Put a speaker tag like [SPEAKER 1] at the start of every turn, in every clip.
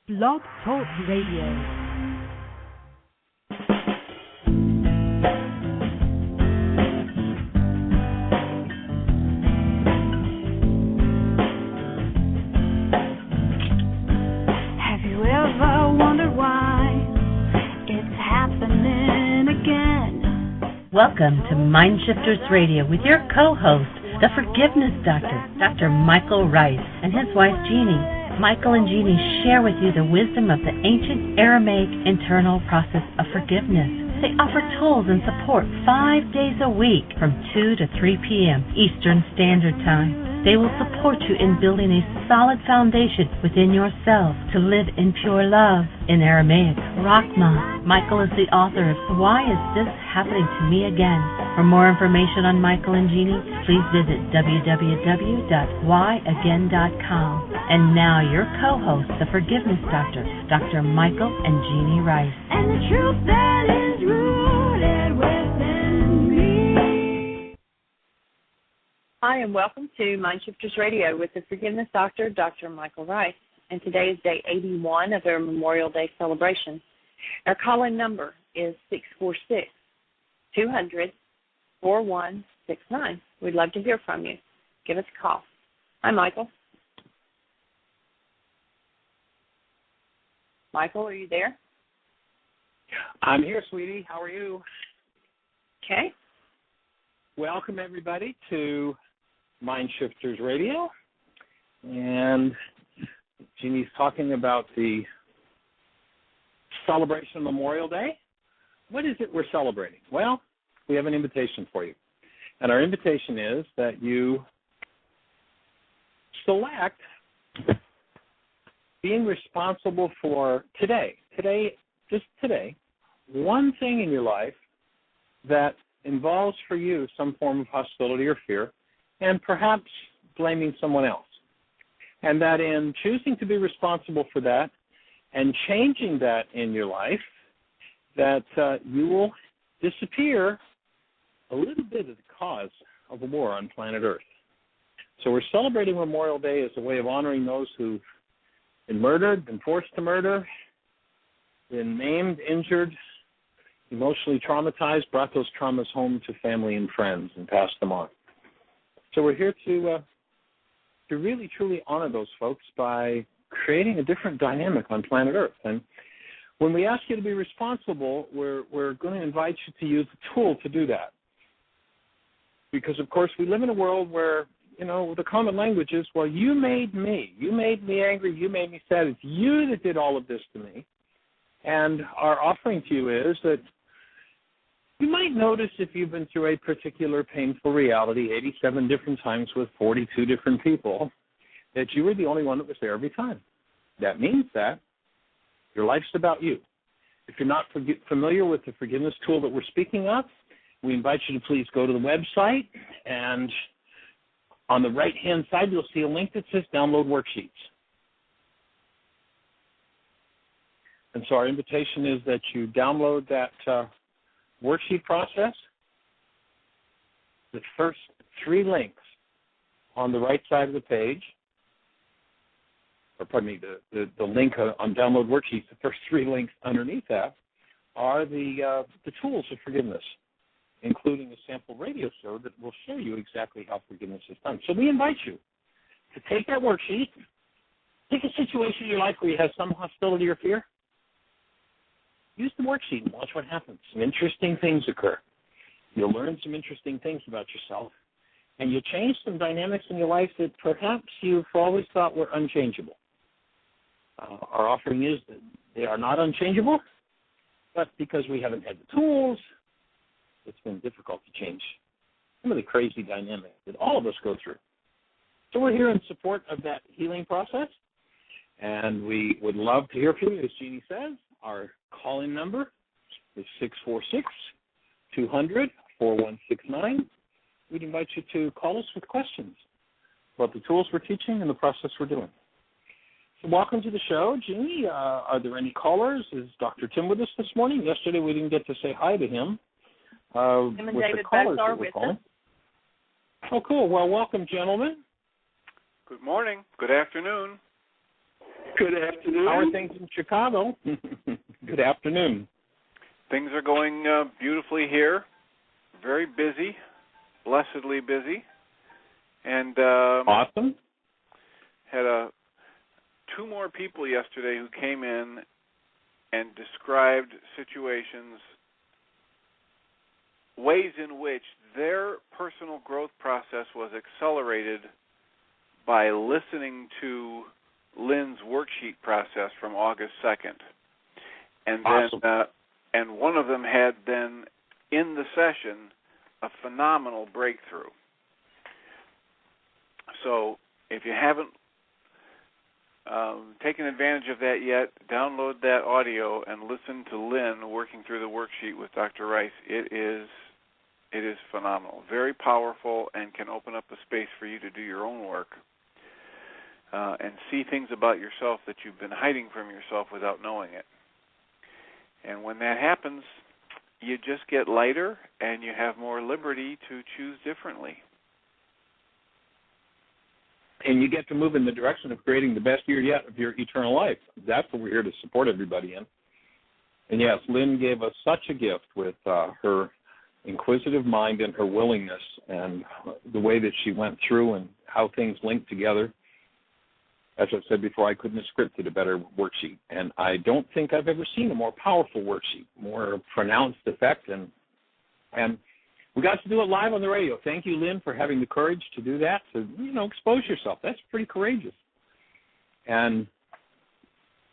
[SPEAKER 1] Blog Talk Radio.
[SPEAKER 2] Welcome to MindShifters Radio with your co-host, the Forgiveness Doctor, Dr. Michael Ryce, and his wife, Jeanie. Michael and Jeanie share with you the wisdom of the ancient Aramaic internal process of forgiveness. They offer tools and support 5 days a week from 2 to 3 p.m. Eastern Standard Time. They will support you in building a solid foundation within yourself to live in pure love. In Aramaic, Rahma. Michael is the author of Why Is This Happening to Me Again? For more information on Michael and Jeanie, please visit www.whyagain.com. And now your co-host, the Forgiveness Doctor, Dr. Michael and Jeanie Ryce.
[SPEAKER 3] And the truth that is rooted within me.
[SPEAKER 4] Hi, and welcome to MindShifters Radio with the Forgiveness Doctor, Dr. Michael Ryce. And today is day 81 of our Memorial Day celebration. Our call-in number is 646-200-4169. We'd love to hear from you. Give us a call. Hi, Michael. Michael, are you there?
[SPEAKER 5] I'm here, sweetie. How are you?
[SPEAKER 4] Okay.
[SPEAKER 5] Welcome, everybody, to MindShifters Radio. And Jeanie's talking about the celebration of Memorial Day. What is it we're celebrating? Well, we have an invitation for you. And our invitation is that you select being responsible for today, just today, one thing in your life that involves for you some form of hostility or fear, and perhaps blaming someone else. And that in choosing to be responsible for that and changing that in your life, that you will disappear a little bit of the cause of a war on planet Earth. So we're celebrating Memorial Day as a way of honoring those who've been murdered, been forced to murder, been maimed, injured, emotionally traumatized, brought those traumas home to family and friends and passed them on. So we're here to really, truly honor those folks by creating a different dynamic on planet Earth. And when we ask you to be responsible, we're going to invite you to use the tool to do that. Because, of course, we live in a world where, the common language is, well, you made me. You made me angry. You made me sad. It's you that did all of this to me. And our offering to you is that you might notice if you've been through a particular painful reality 87 different times with 42 different people, that you were the only one that was there every time. That means that your life's about you. If you're not familiar with the forgiveness tool that we're speaking of, we invite you to please go to the website, and on the right-hand side you'll see a link that says Download Worksheets. And so our invitation is that you download that worksheet process. The first 3 links on the right side of the page, or pardon me, the link on Download Worksheets, the first 3 links underneath that are the tools of forgiveness, including a sample radio show that will show you exactly how forgiveness is done. So we invite you to take that worksheet, take a situation in your life where you have some hostility or fear, use the worksheet and watch what happens. Some interesting things occur. You'll learn some interesting things about yourself, and you'll change some dynamics in your life that perhaps you've always thought were unchangeable. Our offering is that they are not unchangeable, but because we haven't had the tools, it's been difficult to change some of the crazy dynamics that all of us go through. So we're here in support of that healing process, and we would love to hear from you. As Jeanie says, our call-in number is 646-200-4169. We'd invite you to call us with questions about the tools we're teaching and the process we're doing. So welcome to the show, Jeanie. Are there any callers? Is Dr. Tim with us this morning? Yesterday we didn't get to say hi to him.
[SPEAKER 4] Tim and David both are with us.
[SPEAKER 5] Oh, cool. Well, welcome, gentlemen.
[SPEAKER 6] Good morning. Good afternoon.
[SPEAKER 5] Good afternoon. How are things in Chicago? Good afternoon.
[SPEAKER 6] Things are going beautifully here. Very busy, blessedly busy. And
[SPEAKER 5] awesome.
[SPEAKER 6] Had two more people yesterday who came in and described situations, ways in which their personal growth process was accelerated by listening to Lynn's worksheet process from August 2nd. And
[SPEAKER 5] awesome.
[SPEAKER 6] then and one of them had then in the session a phenomenal breakthrough. So if you haven't taken advantage of that yet, download that audio and listen to Lynn working through the worksheet with Dr. Ryce. It is phenomenal, very powerful, and can open up a space for you to do your own work and see things about yourself that you've been hiding from yourself without knowing it. And when that happens, you just get lighter and you have more liberty to choose differently.
[SPEAKER 5] And you get to move in the direction of creating the best year yet of your eternal life. That's what we're here to support everybody in. And yes, Lynn gave us such a gift with her inquisitive mind and her willingness and the way that she went through and how things linked together. As I've said before, I couldn't have scripted a better worksheet. And I don't think I've ever seen a more powerful worksheet, more pronounced effect. And we got to do it live on the radio. Thank you, Lynn, for having the courage to do that, to, expose yourself. That's pretty courageous. And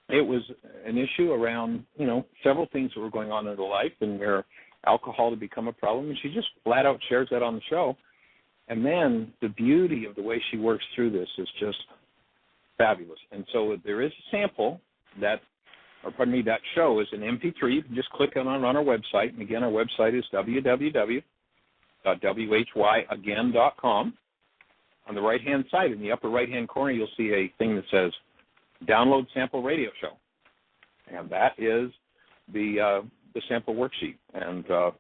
[SPEAKER 5] it was an issue around, several things that were going on in her life and where alcohol had become a problem. And she just flat out shares that on the show. And then the beauty of the way she works through this is just fabulous. And so there is a sample that show is an MP3. You can just click on it on our website. And again, our website is www.whyagain.com. On the right-hand side, in the upper right-hand corner, you'll see a thing that says Download Sample Radio Show. And that is the sample worksheet. And I'll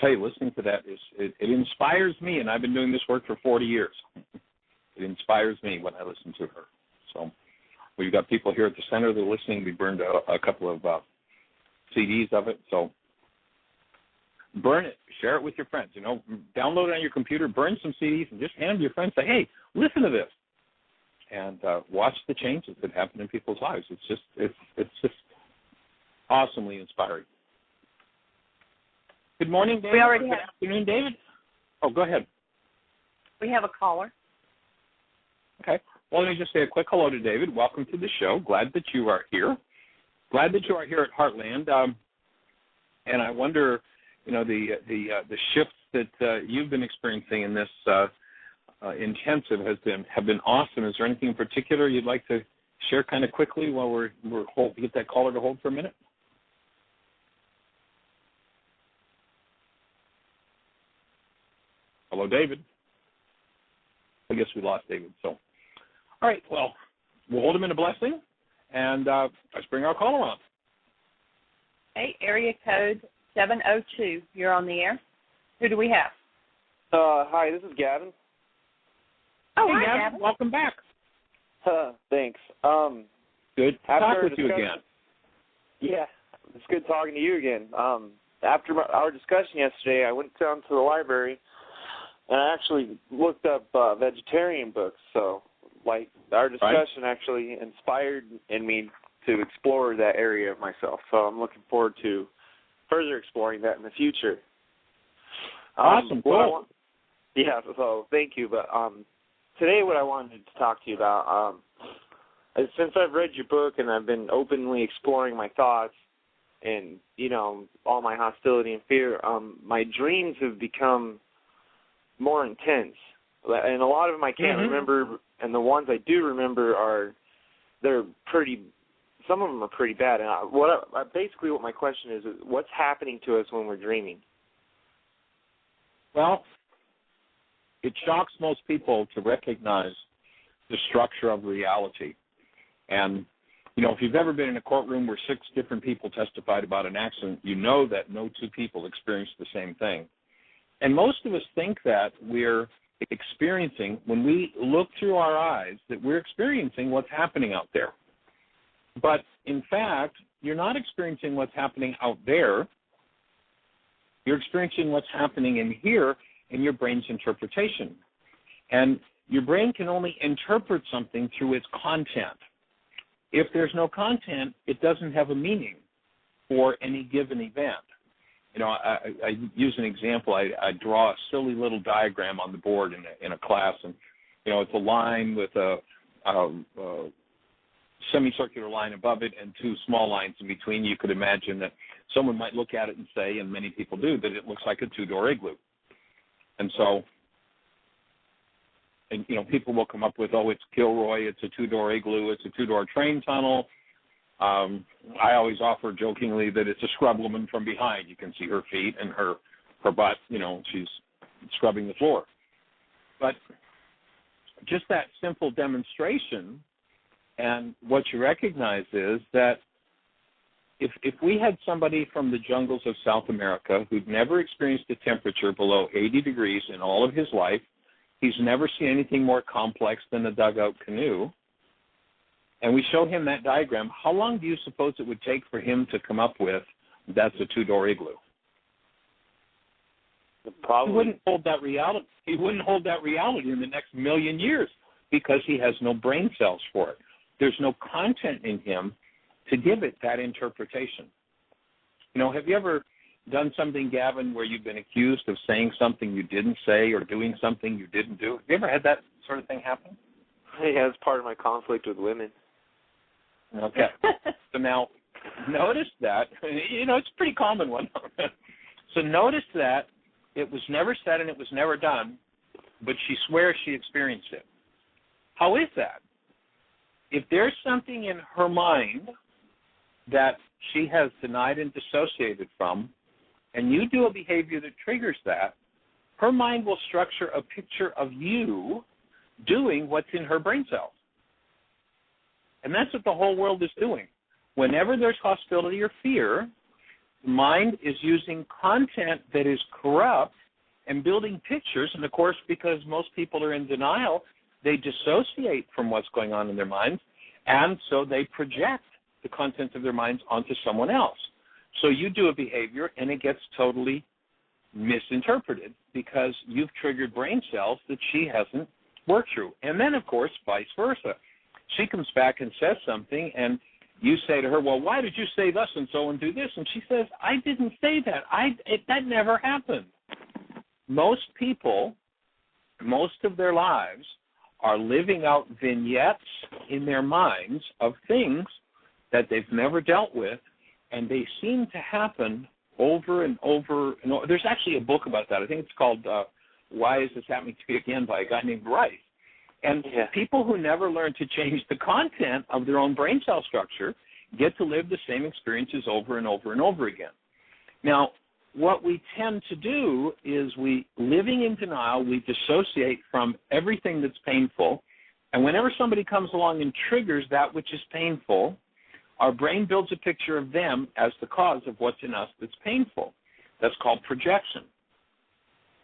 [SPEAKER 5] tell you, listening to that, it inspires me, and I've been doing this work for 40 years. It inspires me when I listen to her. So we've got people here at the center that are listening. We burned a couple of CDs of it. So burn it. Share it with your friends. Download it on your computer, burn some CDs, and just hand them to your friends. Say, hey, listen to this. And watch the changes that happen in people's lives. It's just awesomely inspiring. Good morning, David. Good afternoon, David. Oh, go ahead.
[SPEAKER 4] We have a caller.
[SPEAKER 5] Okay. Well, let me just say a quick hello to David. Welcome to the show. Glad that you are here. Glad that you are here at Heartland. And I wonder, the shifts that you've been experiencing in this intensive have been awesome. Is there anything in particular you'd like to share kind of quickly while we're get that caller to hold for a minute? Hello, David. I guess we lost David. So, all right. Well, we'll hold him in a blessing, and let's bring our caller on.
[SPEAKER 4] Hey, area code 702. You're on the air. Who do we have?
[SPEAKER 7] Hi, this is Gavin.
[SPEAKER 4] Oh,
[SPEAKER 5] hey,
[SPEAKER 4] hi,
[SPEAKER 5] Gavin. Welcome back.
[SPEAKER 7] Thanks.
[SPEAKER 5] Good to talk with you again.
[SPEAKER 7] Yeah, it's good talking to you again. After our discussion yesterday, I went down to the library, and I actually looked up vegetarian books. So, our discussion actually inspired in me to explore that area of myself. So I'm looking forward to further exploring that in the future.
[SPEAKER 5] Awesome. Cool.
[SPEAKER 7] So thank you. But today what I wanted to talk to you about, since I've read your book and I've been openly exploring my thoughts and, all my hostility and fear, my dreams have become more intense. And a lot of them I can't remember, and the ones I do remember some of them are pretty bad. And basically what my question is what's happening to us when we're dreaming?
[SPEAKER 5] Well, it shocks most people to recognize the structure of reality. And, if you've ever been in a courtroom where 6 different people testified about an accident, you know that no 2 people experienced the same thing. And most of us think that we're experiencing, when we look through our eyes, that we're experiencing what's happening out there. But in fact, you're not experiencing what's happening out there. You're experiencing what's happening in here in your brain's interpretation. And your brain can only interpret something through its content. If there's no content, it doesn't have a meaning for any given event. You know, I use an example. I draw a silly little diagram on the board in a class, and, you know, it's a line with a semicircular line above it and two small lines in between. You could imagine that someone might look at it and say, and many people do, that it looks like a two-door igloo. And so, and, you know, people will come up with, oh, it's Kilroy, it's a two-door igloo, it's a two-door train tunnel. I always offer jokingly that it's a scrub woman from behind. You can see her feet and her butt, you know, she's scrubbing the floor. But just that simple demonstration, and what you recognize is that if we had somebody from the jungles of South America who'd never experienced a temperature below 80 degrees in all of his life, he's never seen anything more complex than a dugout canoe, and we show him that diagram, how long do you suppose it would take for him to come up with that's a two-door igloo?
[SPEAKER 7] Probably.
[SPEAKER 5] He wouldn't hold that reality. He wouldn't hold that reality in the next million years because he has no brain cells for it. There's no content in him to give it that interpretation. You know, have you ever done something, Gavin, where you've been accused of saying something you didn't say or doing something you didn't do? Have you ever had that sort of thing happen?
[SPEAKER 7] Yeah, it's part of my conflict with women.
[SPEAKER 5] Okay. So now, notice that, you know, it's a pretty common one. So notice that it was never said and it was never done, but she swears she experienced it. How is that? If there's something in her mind that she has denied and dissociated from, and you do a behavior that triggers that, her mind will structure a picture of you doing what's in her brain cells. And that's what the whole world is doing. Whenever there's hostility or fear, the mind is using content that is corrupt and building pictures. And, of course, because most people are in denial, they dissociate from what's going on in their minds, and so they project the contents of their minds onto someone else. So you do a behavior, and it gets totally misinterpreted because you've triggered brain cells that she hasn't worked through. And then, of course, vice versa. She comes back and says something, and you say to her, well, why did you say thus and so and do this? And she says, I didn't say that. That never happened. Most people, most of their lives, are living out vignettes in their minds of things that they've never dealt with, and they seem to happen over and over and over. There's actually a book about that. I think it's called Why Is This Happening to Me Again by a guy named Ryce. And people who never learn to change the content of their own brain cell structure get to live the same experiences over and over and over again. Now, what we tend to do is living in denial, we dissociate from everything that's painful, and whenever somebody comes along and triggers that which is painful, our brain builds a picture of them as the cause of what's in us that's painful. That's called projection.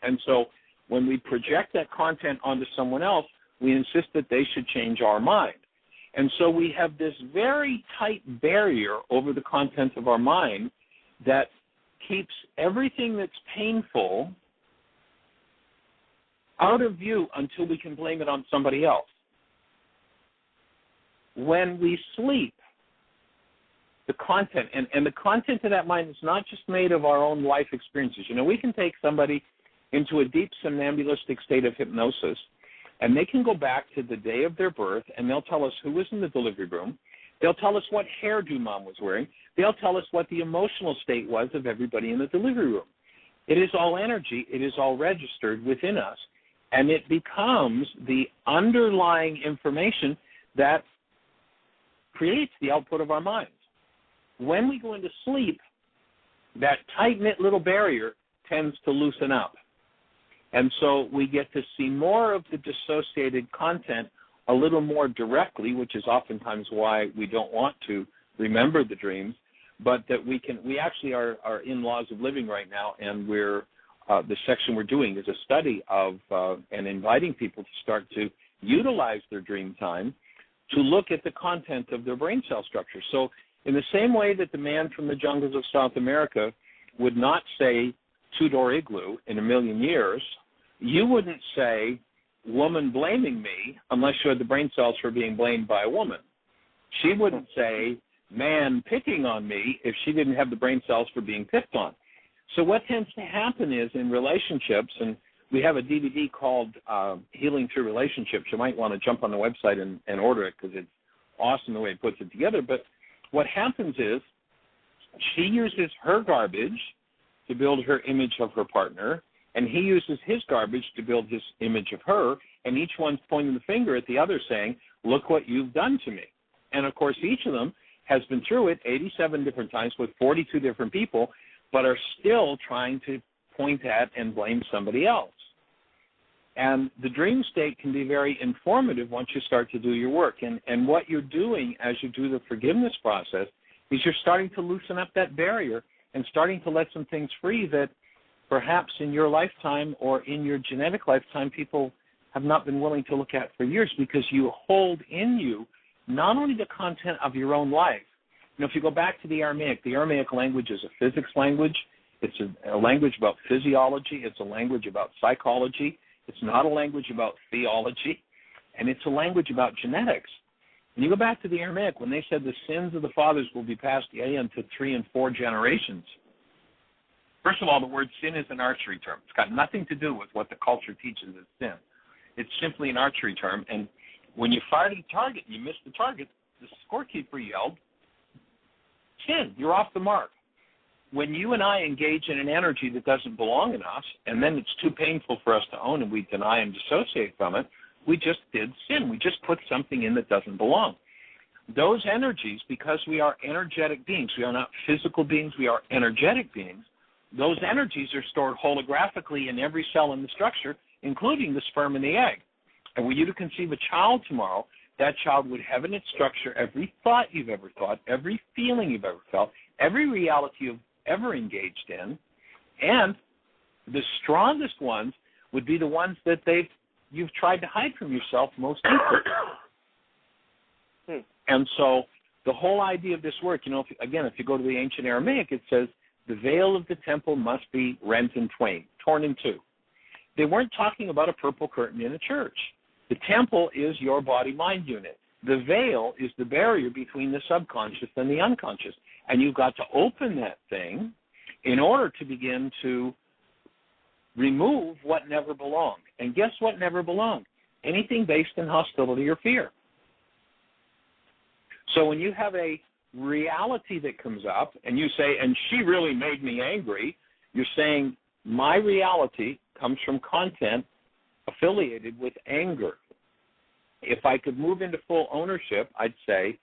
[SPEAKER 5] And so when we project that content onto someone else, we insist that they should change our mind. And so we have this very tight barrier over the contents of our mind that keeps everything that's painful out of view until we can blame it on somebody else. When we sleep, the content, and the content of that mind is not just made of our own life experiences. You know, we can take somebody into a deep somnambulistic state of hypnosis, and they can go back to the day of their birth, and they'll tell us who was in the delivery room. They'll tell us what hairdo mom was wearing. They'll tell us what the emotional state was of everybody in the delivery room. It is all energy. It is all registered within us, and it becomes the underlying information that creates the output of our minds. When we go into sleep, that tight-knit little barrier tends to loosen up. And so we get to see more of the dissociated content a little more directly, which is oftentimes why we don't want to remember the dreams, but that we actually are in laws of living right now, and we're the section we're doing is a study of and inviting people to start to utilize their dream time to look at the content of their brain cell structure. So in the same way that the man from the jungles of South America would not say two-door igloo in a million years, you wouldn't say woman blaming me unless you had the brain cells for being blamed by a woman. She wouldn't say man picking on me if she didn't have the brain cells for being picked on. So what tends to happen is in relationships, and we have a DVD called Healing Through Relationships. You might want to jump on the website and order it because it's awesome the way it puts it together. But what happens is she uses her garbage to build her image of her partner, and he uses his garbage to build his image of her, and each one's pointing the finger at the other saying, look what you've done to me. And, of course, each of them has been through it 87 different times with 42 different people, but are still trying to point at and blame somebody else. And the dream state can be very informative once you start to do your work. And what you're doing as you do the forgiveness process is you're starting to loosen up that barrier and starting to let some things free that perhaps in your lifetime or in your genetic lifetime people have not been willing to look at for years, because you hold in you not only the content of your own life. You know, if you go back to the Aramaic language is a physics language. It's a language about physiology. It's a language about psychology. It's not a language about theology. And it's a language about genetics. When you go back to the Aramaic, when they said the sins of the fathers will be passed into 3 and 4 generations, first of all, the word sin is an archery term. It's got nothing to do with what the culture teaches as sin. It's simply an archery term. And when you fired at a target and you missed the target, the scorekeeper yelled, sin, you're off the mark. When you and I engage in an energy that doesn't belong in us, and then it's too painful for us to own and we deny and dissociate from it, we just did sin. We just put something in that doesn't belong. Those energies, because we are energetic beings, we are not physical beings, we are energetic beings, those energies are stored holographically in every cell in the structure, including the sperm and the egg. And were you to conceive a child tomorrow, that child would have in its structure every thought you've ever thought, every feeling you've ever felt, every reality you've ever engaged in, and the strongest ones would be the ones that you've tried to hide from yourself most deeply. And so the whole idea of this work, you know, if you go to the ancient Aramaic, it says the veil of the temple must be rent in twain, torn in two. They weren't talking about a purple curtain in a church. The temple is your body-mind unit. The veil is the barrier between the subconscious and the unconscious. And you've got to open that thing in order to begin to remove what never belonged. And guess what never belonged? Anything based in hostility or fear. So when you have a reality that comes up and you say, and she really made me angry, you're saying my reality comes from content affiliated with anger. If I could move into full ownership, I'd say,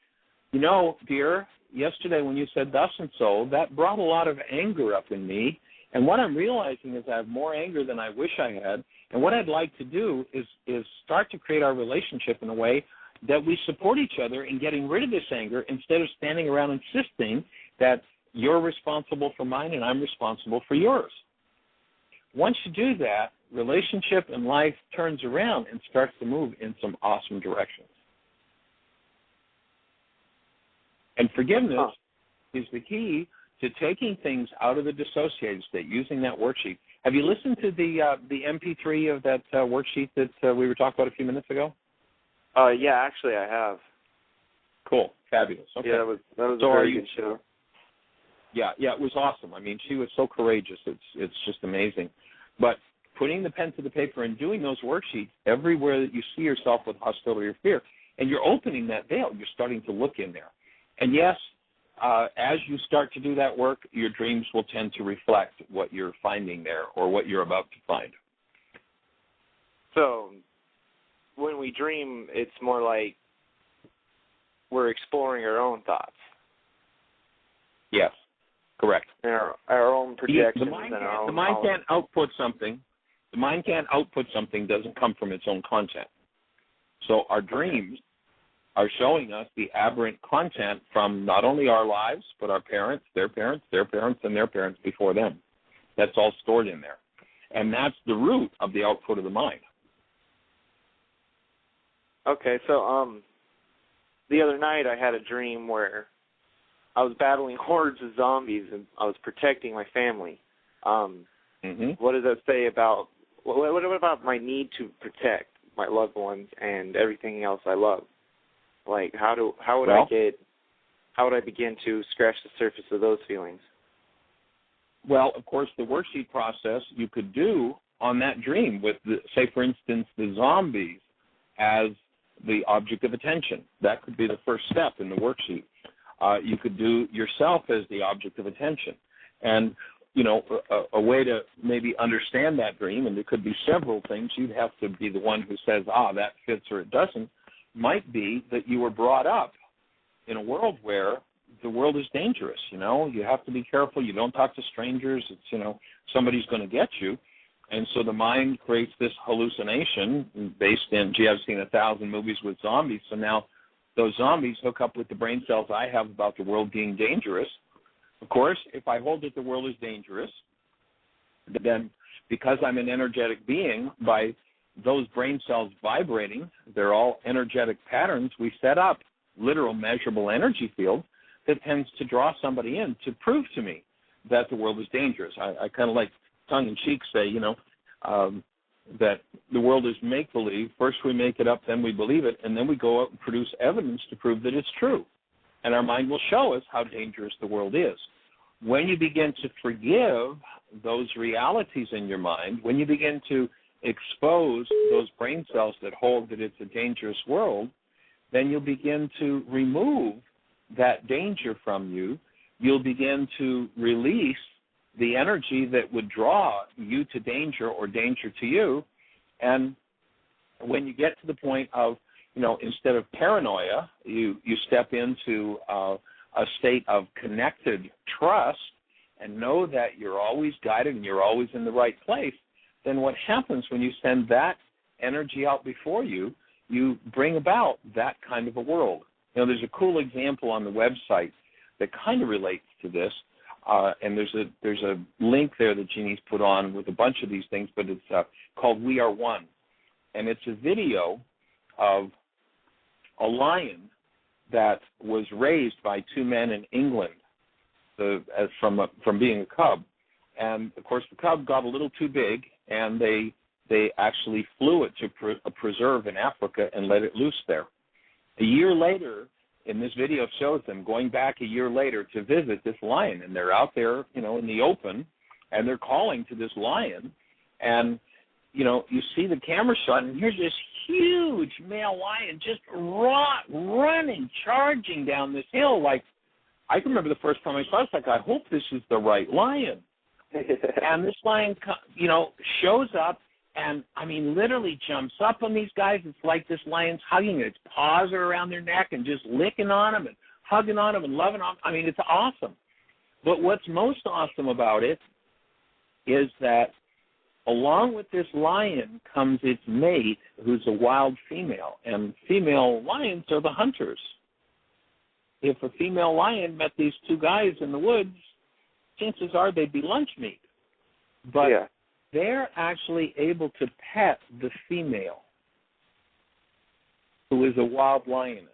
[SPEAKER 5] you know, dear, yesterday when you said thus and so, that brought a lot of anger up in me. And what I'm realizing is I have more anger than I wish I had. And what I'd like to do is start to create our relationship in a way that we support each other in getting rid of this anger instead of standing around insisting that you're responsible for mine and I'm responsible for yours. Once you do that, relationship and life turns around and starts to move in some awesome directions. And forgiveness is the key to taking things out of the dissociated state, using that worksheet. Have you listened to the MP3 of that worksheet that we were talking about a few minutes ago?
[SPEAKER 7] Yeah, actually I have.
[SPEAKER 5] Cool. Fabulous. Okay.
[SPEAKER 7] Yeah, that was a very good show.
[SPEAKER 5] Yeah, it was awesome. I mean, she was so courageous. It's just amazing. But putting the pen to the paper and doing those worksheets everywhere that you see yourself with hostility or fear, and you're opening that veil, you're starting to look in there. And yes, as you start to do that work, your dreams will tend to reflect what you're finding there or what you're about to find.
[SPEAKER 7] So when we dream, it's more like we're exploring our own thoughts.
[SPEAKER 5] Yes, correct.
[SPEAKER 7] And our own projections.
[SPEAKER 5] The mind can't output something. The mind can't output something that doesn't come from its own content. So our dreams are showing us the aberrant content from not only our lives, but our parents, their parents, their parents, and their parents before them. That's all stored in there. And that's the root of the output of the mind.
[SPEAKER 7] Okay, so the other night I had a dream where I was battling hordes of zombies and I was protecting my family. What does that say about what about my need to protect my loved ones and everything else I love? Like how would I begin to scratch the surface of those feelings?
[SPEAKER 5] Well, of course, the worksheet process you could do on that dream with, say, for instance, the zombies as the object of attention. That could be the first step in the worksheet. You could do yourself as the object of attention. And, you know, a way to maybe understand that dream, and there could be several things, you'd have to be the one who says, that fits or it doesn't, might be that you were brought up in a world where the world is dangerous, you know. You have to be careful. You don't talk to strangers. It's, you know, somebody's going to get you. And so the mind creates this hallucination based in, I've seen 1,000 movies with zombies, so now those zombies hook up with the brain cells I have about the world being dangerous. Of course, if I hold that the world is dangerous, then because I'm an energetic being, by those brain cells vibrating, they're all energetic patterns, we set up literal measurable energy field that tends to draw somebody in to prove to me that the world is dangerous. I kind of like tongue-in-cheek say, you know, that the world is make-believe. First we make it up, then we believe it, and then we go out and produce evidence to prove that it's true. And our mind will show us how dangerous the world is. When you begin to forgive those realities in your mind, when you begin to expose those brain cells that hold that it's a dangerous world, then you'll begin to remove that danger from you. You'll begin to release the energy that would draw you to danger or danger to you. And when you get to the point of, you know, instead of paranoia, you step into a state of connected trust and know that you're always guided and you're always in the right place, then what happens when you send that energy out before you, you bring about that kind of a world. You know, there's a cool example on the website that kind of relates to this, and there's a link there that Jeanie's put on with a bunch of these things, but it's called We Are One, and it's a video of a lion that was raised by two men in England from being a cub, and of course the cub got a little too big, and they actually flew it to a preserve in Africa and let it loose there. A year later, in this video shows them going back a year later to visit this lion, and they're out there, you know, in the open, and they're calling to this lion, and, you know, you see the camera shot, and here's this huge male lion just running, charging down this hill. Like, I can remember the first time I saw it, it's like, I hope this is the right lion. And this lion, you know, shows up, and, I mean, literally jumps up on these guys. It's like this lion's hugging it. Its paws are around their neck and just licking on them and hugging on them and loving on them. I mean, it's awesome. But what's most awesome about it is that along with this lion comes its mate, who's a wild female. And female lions are the hunters. If a female lion met these two guys in the woods, chances are they'd be lunch meat. But they're actually able to pet the female, who is a wild lioness.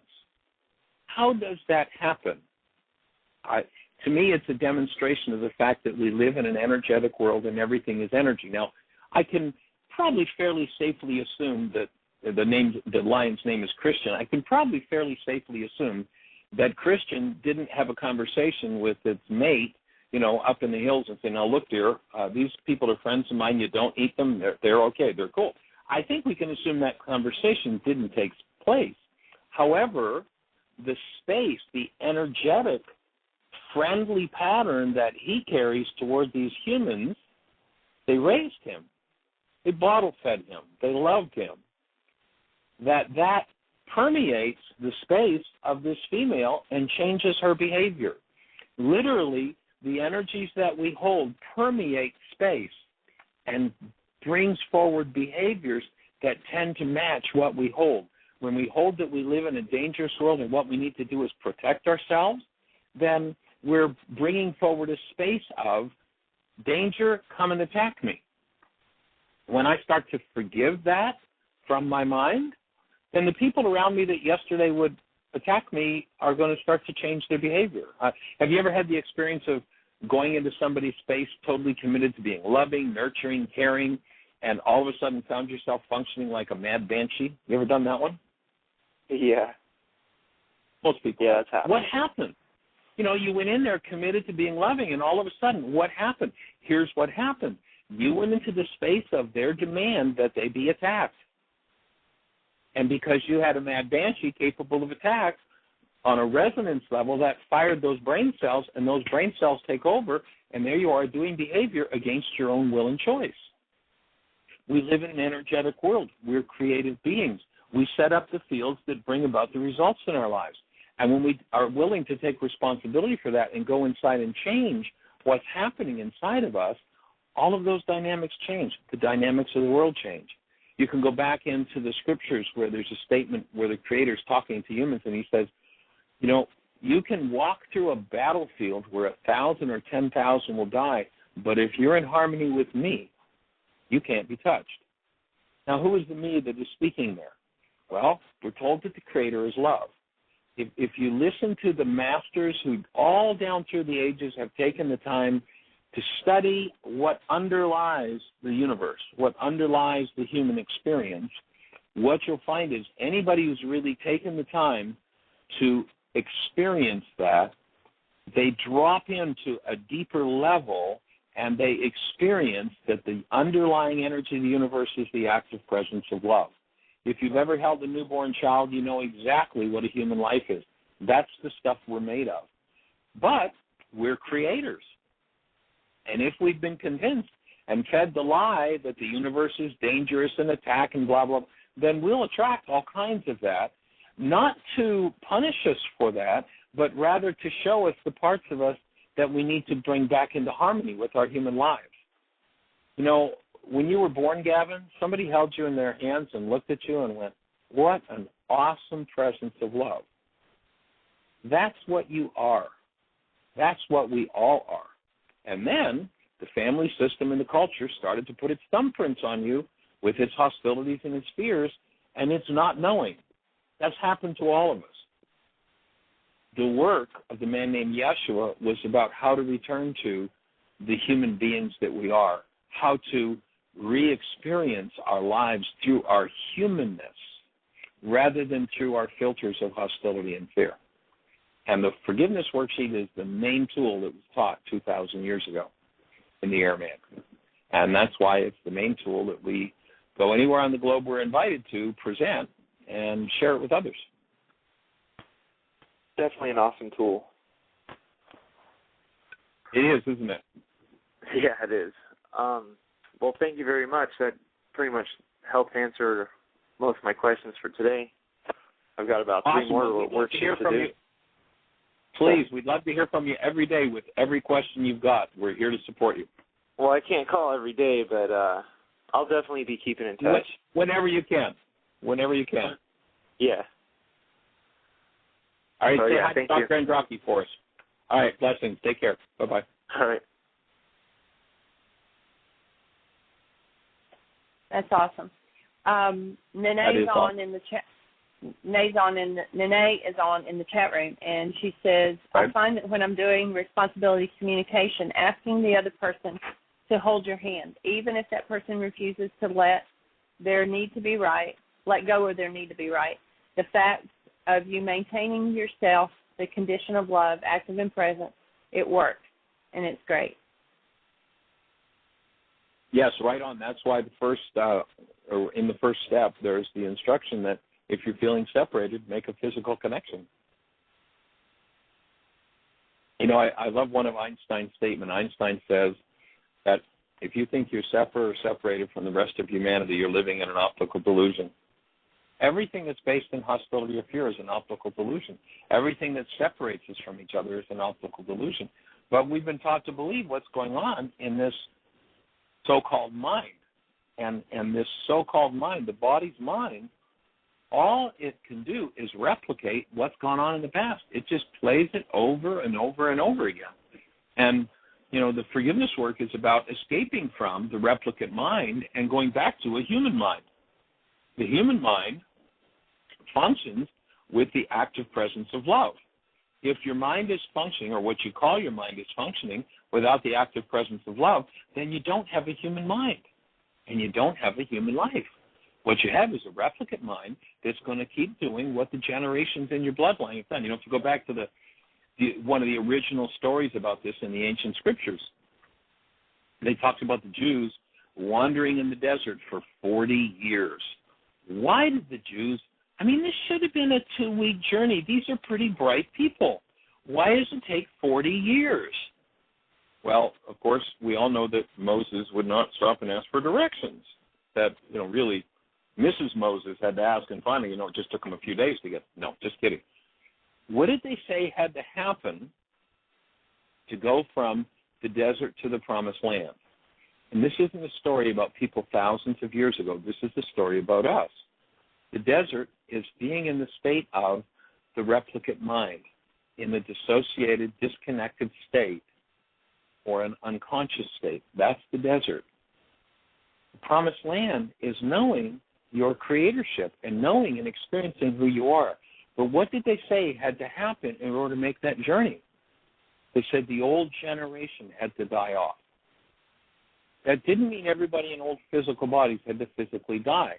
[SPEAKER 5] How does that happen? To me, it's a demonstration of the fact that we live in an energetic world and everything is energy. Now, I can probably fairly safely assume that the lion's name is Christian. I can probably fairly safely assume that Christian didn't have a conversation with its mate, you know, up in the hills and say, now, look, dear, these people are friends of mine. You don't eat them. They're okay. They're cool. I think we can assume that conversation didn't take place. However, the space, the energetic, friendly pattern that he carries toward these humans, they raised him. They bottle-fed him. They loved him. That permeates the space of this female and changes her behavior. Literally, the energies that we hold permeate space and brings forward behaviors that tend to match what we hold. When we hold that we live in a dangerous world and what we need to do is protect ourselves, then we're bringing forward a space of danger, come and attack me. when I start to forgive that from my mind, then the people around me that yesterday would attack me are going to start to change their behavior. Have you ever had the experience of going into somebody's space totally committed to being loving, nurturing, caring, and all of a sudden found yourself functioning like a mad banshee? You ever done that one?
[SPEAKER 7] Yeah.
[SPEAKER 5] Most people.
[SPEAKER 7] Yeah, that's happened.
[SPEAKER 5] What happened? You know, you went in there committed to being loving, and all of a sudden, what happened? Here's what happened. You went into the space of their demand that they be attacked. And because you had a mad banshee capable of attack, on a resonance level, that fired those brain cells, and those brain cells take over, and there you are doing behavior against your own will and choice. We live in an energetic world. We're creative beings. We set up the fields that bring about the results in our lives. And when we are willing to take responsibility for that and go inside and change what's happening inside of us, all of those dynamics change. The dynamics of the world change. You can go back into the scriptures where there's a statement where the Creator's talking to humans, and he says, you know, you can walk through a battlefield where 1,000 or 10,000 will die, but if you're in harmony with me, you can't be touched. Now, who is the me that is speaking there? Well, we're told that the Creator is love. If you listen to the masters who all down through the ages have taken the time to study what underlies the universe, what underlies the human experience, what you'll find is anybody who's really taken the time to experience that, they drop into a deeper level and they experience that the underlying energy of the universe is the active presence of love. If you've ever held a newborn child, you know exactly what a human life is. That's the stuff we're made of. But we're creators. And if we've been convinced and fed the lie that the universe is dangerous and attack and blah, blah, then we'll attract all kinds of that, not to punish us for that, but rather to show us the parts of us that we need to bring back into harmony with our human lives. You know, when you were born, Gavin, somebody held you in their hands and looked at you and went, what an awesome presence of love. That's what you are. That's what we all are. And then the family system and the culture started to put its thumbprints on you with its hostilities and its fears and its not knowing. That's happened to all of us. The work of the man named Yeshua was about how to return to the human beings that we are, how to re-experience our lives through our humanness rather than through our filters of hostility and fear. And the forgiveness worksheet is the main tool that was taught 2,000 years ago in the Aramaic. And that's why it's the main tool that we go anywhere on the globe we're invited to present and share it with others.
[SPEAKER 7] Definitely an awesome tool.
[SPEAKER 5] It is, isn't it?
[SPEAKER 7] Yeah, it is. Well, thank you very much. That pretty much helped answer most of my questions for today. I've got about
[SPEAKER 5] awesome.
[SPEAKER 7] 3 more worksheets to do.
[SPEAKER 5] You. Please, we'd love to hear from you every day with every question you've got. We're here to support you.
[SPEAKER 7] Well, I can't call every day, but I'll definitely be keeping in touch.
[SPEAKER 5] Whenever you can. Whenever you can.
[SPEAKER 7] Yeah.
[SPEAKER 5] All right,
[SPEAKER 7] say
[SPEAKER 5] hi to Dr. Andraki for us. All right, blessings. Take care. Bye-bye.
[SPEAKER 7] All right.
[SPEAKER 4] That's awesome. Nene is on in the chat. Nene is on in the chat room, and she says, I find that when I'm doing responsibility communication, asking the other person to hold your hand, even if that person refuses to let go of their need to be right, the fact of you maintaining yourself, the condition of love, active and present, it works, and it's great.
[SPEAKER 5] Yes, right on. That's why in the first step, there's the instruction that if you're feeling separated, make a physical connection. You know, I love one of Einstein's statements. Einstein says that if you think you're separate or separated from the rest of humanity, you're living in an optical delusion. Everything that's based in hostility or fear is an optical delusion. Everything that separates us from each other is an optical delusion. But we've been taught to believe what's going on in this so-called mind. And this so-called mind, the body's mind, all it can do is replicate what's gone on in the past. It just plays it over and over and over again. And the forgiveness work is about escaping from the replicate mind and going back to a human mind. The human mind functions with the active presence of love. If your mind is functioning, or what you call your mind is functioning, without the active presence of love, then you don't have a human mind, and you don't have a human life. What you have is a replicate mind that's going to keep doing what the generations in your bloodline have done. If you go back to one of the original stories about this in the ancient scriptures, they talked about the Jews wandering in the desert for 40 years. Why did the Jews, this should have been a 2-week journey. These are pretty bright people. Why does it take 40 years? Well, of course, we all know that Moses would not stop and ask for directions. That, really, Mrs. Moses had to ask, and finally, it just took him a few days to get, no, just kidding. What did they say had to happen to go from the desert to the promised land? And this isn't a story about people thousands of years ago. This is a story about us. The desert is being in the state of the replicate mind, in the dissociated, disconnected state, or an unconscious state. That's the desert. The promised land is knowing your creatorship and knowing and experiencing who you are. But what did they say had to happen in order to make that journey? They said the old generation had to die off. That didn't mean everybody in old physical bodies had to physically die.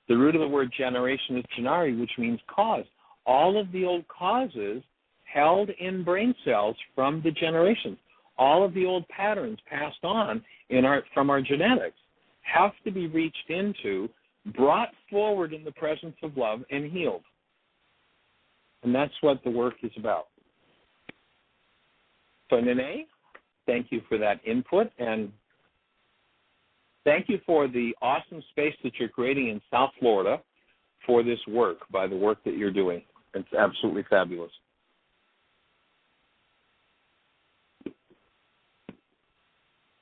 [SPEAKER 5] The root of the word generation is genari, which means cause. All of the old causes held in brain cells from the generations, all of the old patterns passed on from our genetics have to be reached into, brought forward in the presence of love, and healed. And that's what the work is about. So, Nene, thank you for that input, and thank you for the awesome space that you're creating in South Florida for this work, by the work that you're doing. It's absolutely fabulous.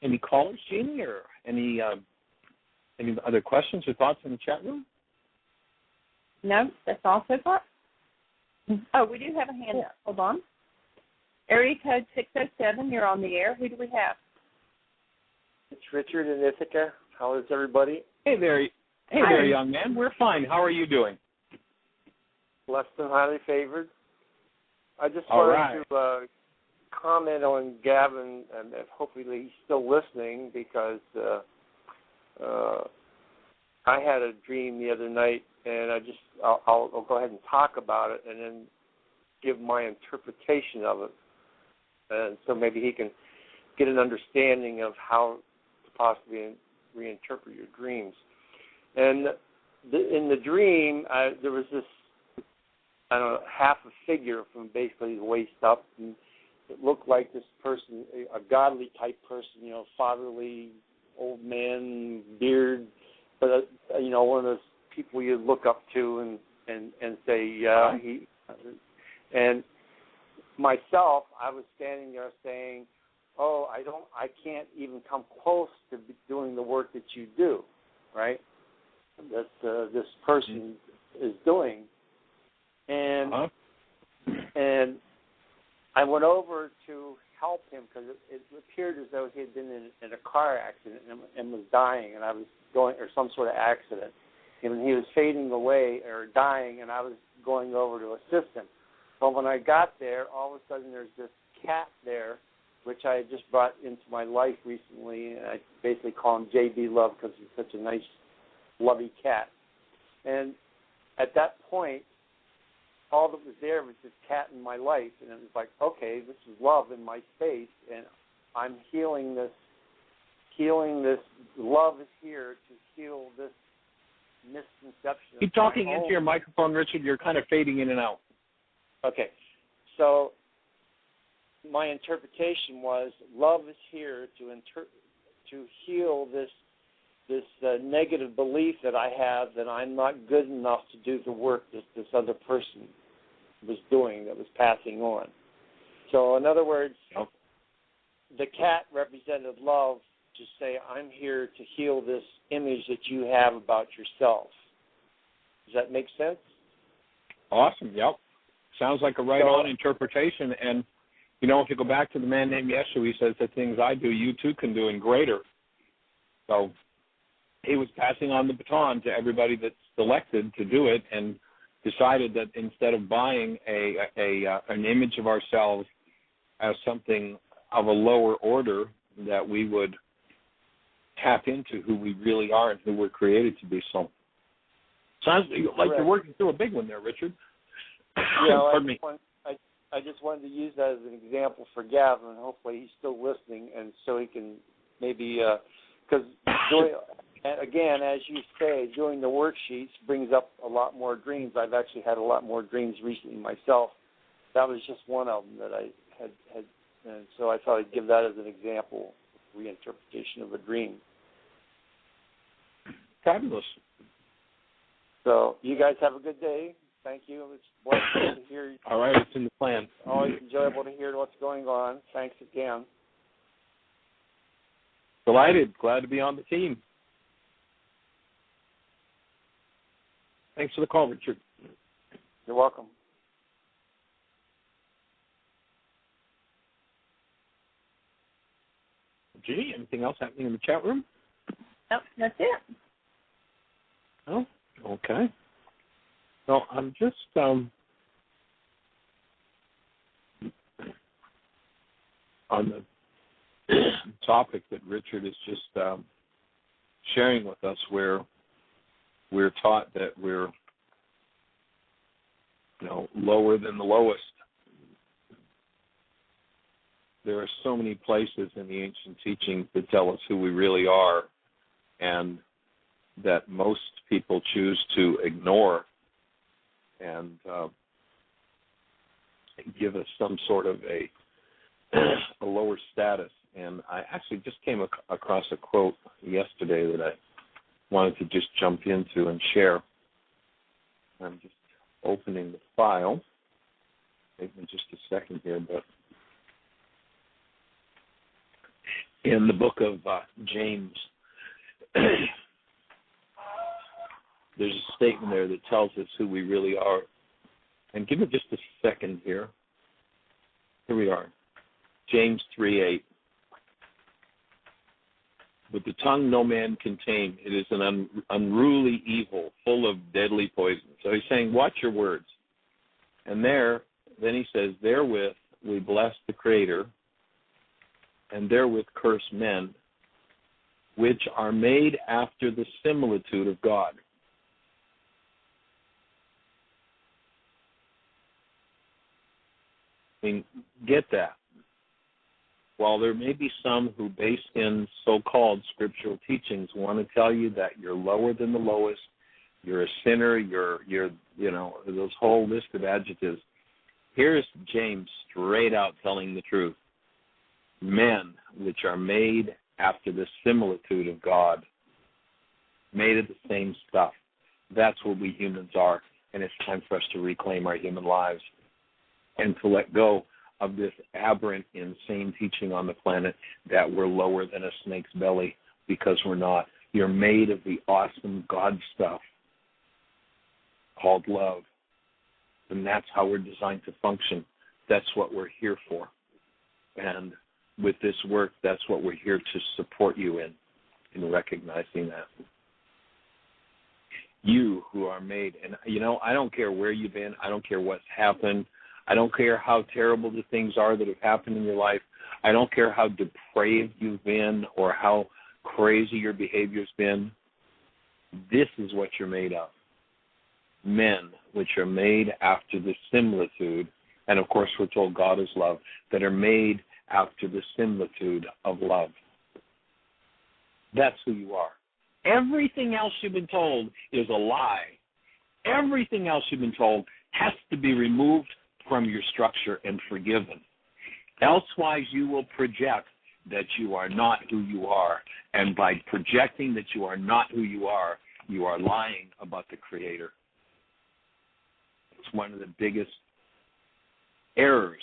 [SPEAKER 5] Any callers, Jeanie, or any other questions or thoughts in the chat room?
[SPEAKER 4] No, that's all so far. Oh, we do have a hand up. Hold on. Area code 607, you're on the air. Who do we have?
[SPEAKER 8] It's Richard in Ithaca. How is everybody?
[SPEAKER 5] Hey there, young man. We're fine. How are you doing?
[SPEAKER 8] Blessed and highly favored. I just wanted to comment on Gavin, and hopefully he's still listening, because I had a dream the other night, and I'll go ahead and talk about it and then give my interpretation of it, and so maybe he can get an understanding of how to possibly reinterpret your dreams. And in the dream, there was this, half a figure from basically the waist up, and it looked like this person, a godly type person, fatherly, old man, beard, but one of those people you look up to and say, he. And myself, I was standing there saying, I can't even come close to doing the work that you do, right? That this person is doing, and I went over to help him, because it appeared as though he had been in a car accident and was dying, and I was going, or some sort of accident, and he was fading away or dying, and I was going over to assist him. But when I got there, all of a sudden there's this cat there, which I had just brought into my life recently, and I basically call him JB Love because he's such a nice, lovey cat. And at that point, all that was there was this cat in my life, and it was like, okay, this is love in my space, and I'm healing this. Love is here to heal this misconception.
[SPEAKER 5] Keep talking into your microphone, Richard. You're kind of fading in and out.
[SPEAKER 8] Okay, so my interpretation was love is here to heal this negative belief that I have that I'm not good enough to do the work that this other person was doing, that was passing on. So in other words, the cat represented love to say, I'm here to heal this image that you have about yourself. Does that make sense?
[SPEAKER 5] Awesome, yep. Sounds like a right-on interpretation. And You know, if you go back to the man named Yeshua, he says, the things I do, you too can do and greater. So he was passing on the baton to everybody that's selected to do it, and decided that instead of buying an image of ourselves as something of a lower order, that we would tap into who we really are and who we're created to be. So sounds like you're working through a big one there, Richard.
[SPEAKER 8] Yeah,
[SPEAKER 5] Pardon me.
[SPEAKER 8] I just wanted to use that as an example for Gavin. Hopefully he's still listening, and so he can maybe, because again, as you say, doing the worksheets brings up a lot more dreams. I've actually had a lot more dreams recently myself. That was just one of them that I had, and so I thought I'd give that as an example, reinterpretation of a dream.
[SPEAKER 5] Fabulous.
[SPEAKER 8] So you guys have a good day. Thank you. It's a blessing to hear.
[SPEAKER 5] All right, it's in the plan.
[SPEAKER 8] Always enjoyable to hear what's going on. Thanks again.
[SPEAKER 5] Delighted. Glad to be on the team. Thanks for the call, Richard.
[SPEAKER 8] You're welcome.
[SPEAKER 5] Jeanie, anything else happening in the chat room?
[SPEAKER 4] Nope, that's it.
[SPEAKER 5] Oh, okay. So I'm just on the topic that Richard is just sharing with us, where we're taught that we're, lower than the lowest. There are so many places in the ancient teachings that tell us who we really are, and that most people choose to ignore and give us some sort of a lower status. And I actually just came across a quote yesterday that I wanted to just jump into and share. I'm just opening the file. Take me just a second here, but in the book of James, there's a statement there that tells us who we really are. And give me just a second here. Here we are. James 3:8. But the tongue no man can tame. It is an unruly evil, full of deadly poison. So he's saying, watch your words. And then he says, therewith we bless the Creator, and therewith curse men, which are made after the similitude of God. I mean, get that. While there may be some who, based in so-called scriptural teachings, want to tell you that you're lower than the lowest, you're a sinner, you're those whole list of adjectives, here's James straight out telling the truth. Men which are made after the similitude of God, made of the same stuff. That's what we humans are, and it's time for us to reclaim our human lives and to let go of this aberrant, insane teaching on the planet that we're lower than a snake's belly, because we're not. You're made of the awesome God stuff called love, and that's how we're designed to function. That's what we're here for. And with this work, that's what we're here to support you in recognizing that. You who are made, and I don't care where you've been, I don't care what's happened, I don't care how terrible the things are that have happened in your life, I don't care how depraved you've been or how crazy your behavior's been, this is what you're made of. Men which are made after the similitude, and of course we're told God is love, that are made after the similitude of love. That's who you are. Everything else you've been told is a lie. Everything else you've been told has to be removed from your structure and forgiven. Elsewise, you will project that you are not who you are. And by projecting that you are not who you are lying about the Creator. It's one of the biggest errors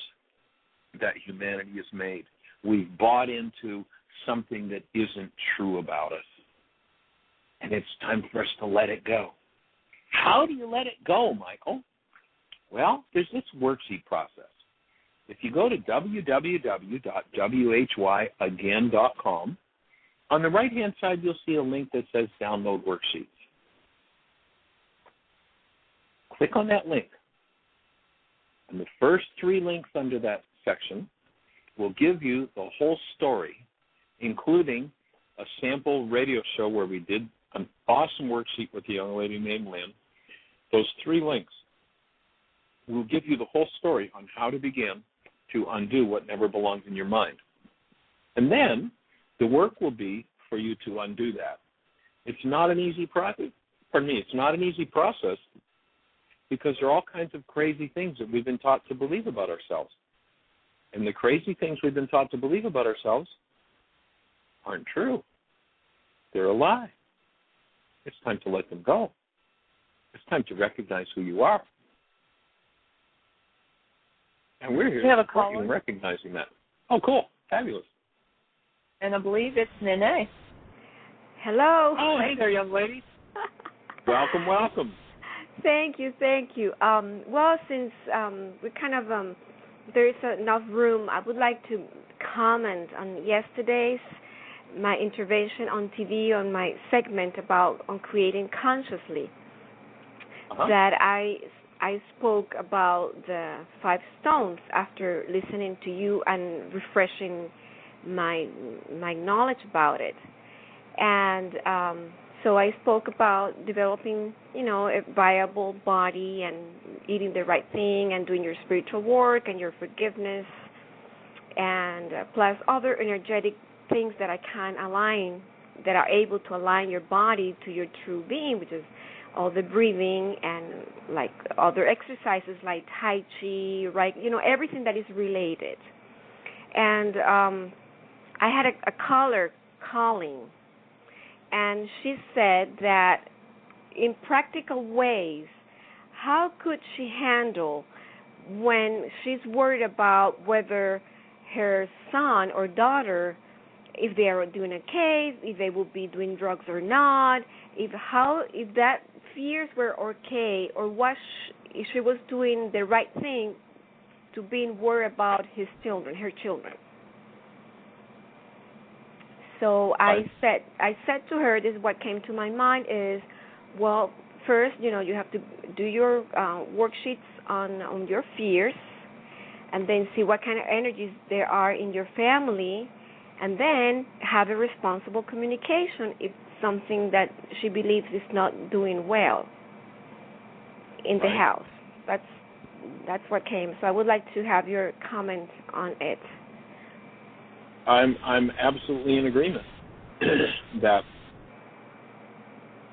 [SPEAKER 5] that humanity has made. We've bought into something that isn't true about us. And it's time for us to let it go. How do you let it go, Michael? Well, there's this worksheet process. if you go to www.whyagain.com, on the right-hand side, you'll see a link that says Download Worksheets. Click on that link. And the first 3 links under that section will give you the whole story, including a sample radio show where we did an awesome worksheet with a young lady named Lynn. Those 3 links will give you the whole story on how to begin to undo what never belongs in your mind. And then the work will be for you to undo that. It's not an easy process. It's not an easy process because there are all kinds of crazy things that we've been taught to believe about ourselves. And the crazy things we've been taught to believe about ourselves aren't true. They're a lie. It's time to let them go. It's time to recognize who you are. And we're here working recognizing that. Oh, cool. Fabulous.
[SPEAKER 4] And I believe it's Nene.
[SPEAKER 9] Hello.
[SPEAKER 5] Oh, hey there, young lady. Welcome, welcome.
[SPEAKER 9] Thank you. Well, since we kind of there is enough room, I would like to comment on yesterday's my intervention on TV on my segment on creating consciously. That I spoke about the 5 stones after listening to you and refreshing my knowledge about it. And so I spoke about developing, a viable body and eating the right thing and doing your spiritual work and your forgiveness and plus other energetic things that that are able to align your body to your true being, which is all the breathing and like other exercises like Tai Chi, right? Everything that is related. And I had a caller calling, and she said that in practical ways, how could she handle when she's worried about whether her son or daughter, if they are doing okay, if they will be doing drugs or not, if that fears were okay, or if she was doing the right thing to being worried about her children. So I said to her, this is what came to my mind is, well, first, you have to do your worksheets on your fears, and then see what kind of energies there are in your family, and then have a responsible communication if something that she believes is not doing well in the house. That's what came. So I would like to have your comment on it.
[SPEAKER 5] I'm absolutely in agreement that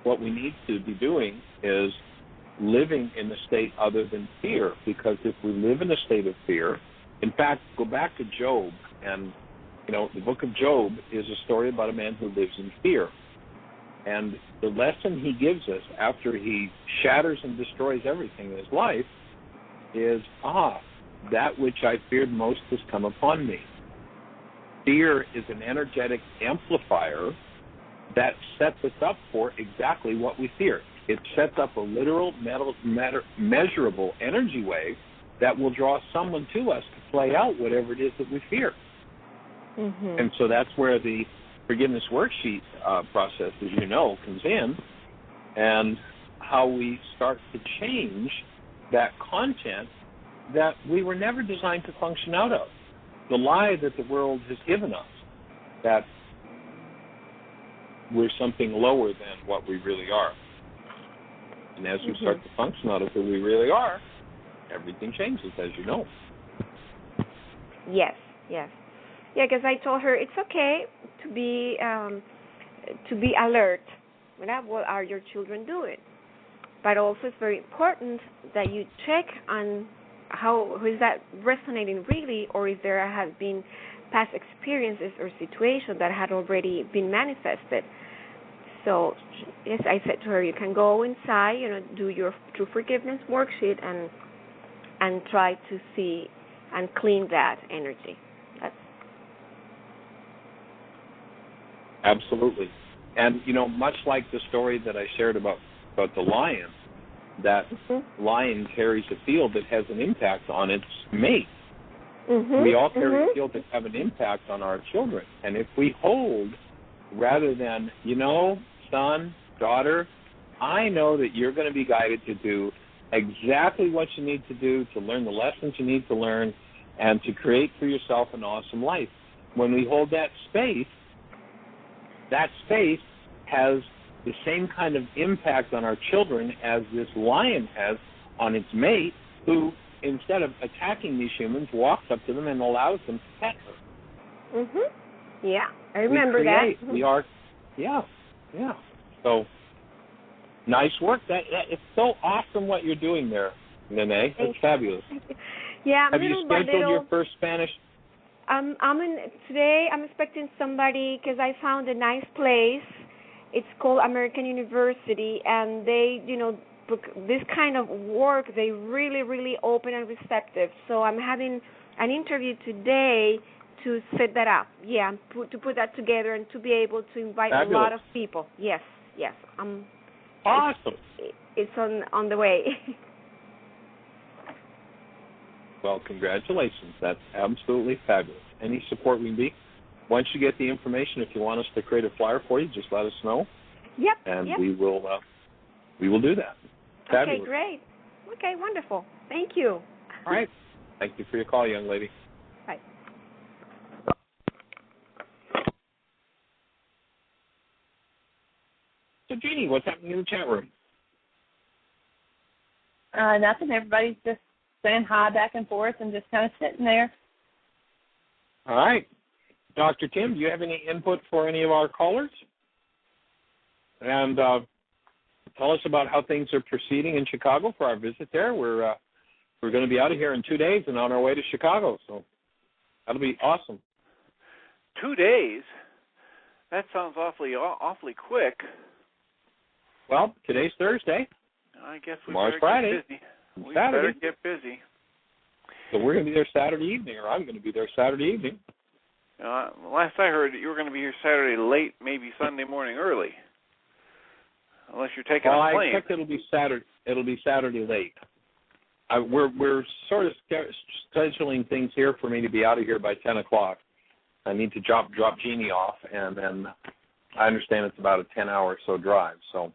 [SPEAKER 5] what we need to be doing is living in a state other than fear, because if we live in a state of fear, in fact, go back to Job, and the book of Job is a story about a man who lives in fear. And the lesson he gives us after he shatters and destroys everything in his life is, that which I feared most has come upon me. Fear is an energetic amplifier that sets us up for exactly what we fear. It sets up a literal, measurable energy wave that will draw someone to us to play out whatever it is that we fear. Mm-hmm. And so that's where the forgiveness worksheet process, as you know, comes in, and how we start to change that content that we were never designed to function out of. The lie that the world has given us, that we're something lower than what we really are. And as we start to function out of who we really are, everything changes, as you know.
[SPEAKER 9] Yes. Yeah, because I told her it's okay to be alert. What are your children doing? But also it's very important that you check on how is that resonating really, or if there have been past experiences or situations that had already been manifested. So, yes, I said to her, you can go inside, do your true forgiveness worksheet and try to see and clean that energy.
[SPEAKER 5] Absolutely. And, much like the story that I shared about the lion, that lion carries a field that has an impact on its mate. We all carry skills that have an impact on our children. And if we hold, rather than, son, daughter, I know that you're going to be guided to do exactly what you need to do, to learn the lessons you need to learn, and to create for yourself an awesome life. When we hold that space has the same kind of impact on our children as this lion has on its mate, who, instead of attacking these humans, walks up to them and allows them to pet her.
[SPEAKER 9] Yeah, I remember that.
[SPEAKER 5] We are, yeah. So, nice work. That it's so awesome what you're doing there, Nene. It's fabulous.
[SPEAKER 9] Yeah,
[SPEAKER 5] have you scheduled your first Spanish?
[SPEAKER 9] Today I'm expecting somebody, because I found a nice place. It's called American University, and they, this kind of work, they really, really open and receptive. So I'm having an interview today to set that up. Yeah, to put that together and to be able to invite a lot of people. Yes.
[SPEAKER 5] Awesome.
[SPEAKER 9] It's on the way.
[SPEAKER 5] Well, congratulations. That's absolutely fabulous. Any support we can be. Once you get the information, if you want us to create a flyer for you, just let us know.
[SPEAKER 9] Yep.
[SPEAKER 5] And we will do that. Fabulous.
[SPEAKER 9] Okay, great. Okay, wonderful. Thank you.
[SPEAKER 5] All right. Thank you for your call, young lady.
[SPEAKER 9] Bye.
[SPEAKER 5] So, Jeanie, what's happening in the chat room?
[SPEAKER 4] Nothing. Everybody's just saying hi back and forth and just kind of sitting there.
[SPEAKER 5] All right. Dr. Tim, do you have any input for any of our callers? And tell us about how things are proceeding in Chicago for our visit there. We're going to be out of here in 2 days and on our way to Chicago, so that'll be awesome.
[SPEAKER 6] 2 days? That sounds awfully quick.
[SPEAKER 5] Well, today's Thursday.
[SPEAKER 6] I guess
[SPEAKER 5] tomorrow's Friday.
[SPEAKER 6] Get busy. We better get busy.
[SPEAKER 5] So we're going to be there Saturday evening, or I'm going to be there Saturday evening.
[SPEAKER 6] Last I heard, you were going to be here Saturday late, maybe Sunday morning early, unless you're taking a plane.
[SPEAKER 5] I expect it'll be Saturday. It'll be Saturday late. We're sort of scheduling things here for me to be out of here by 10 o'clock. I need to drop Jeanie off, and then I understand it's about a 10-hour or so drive. So,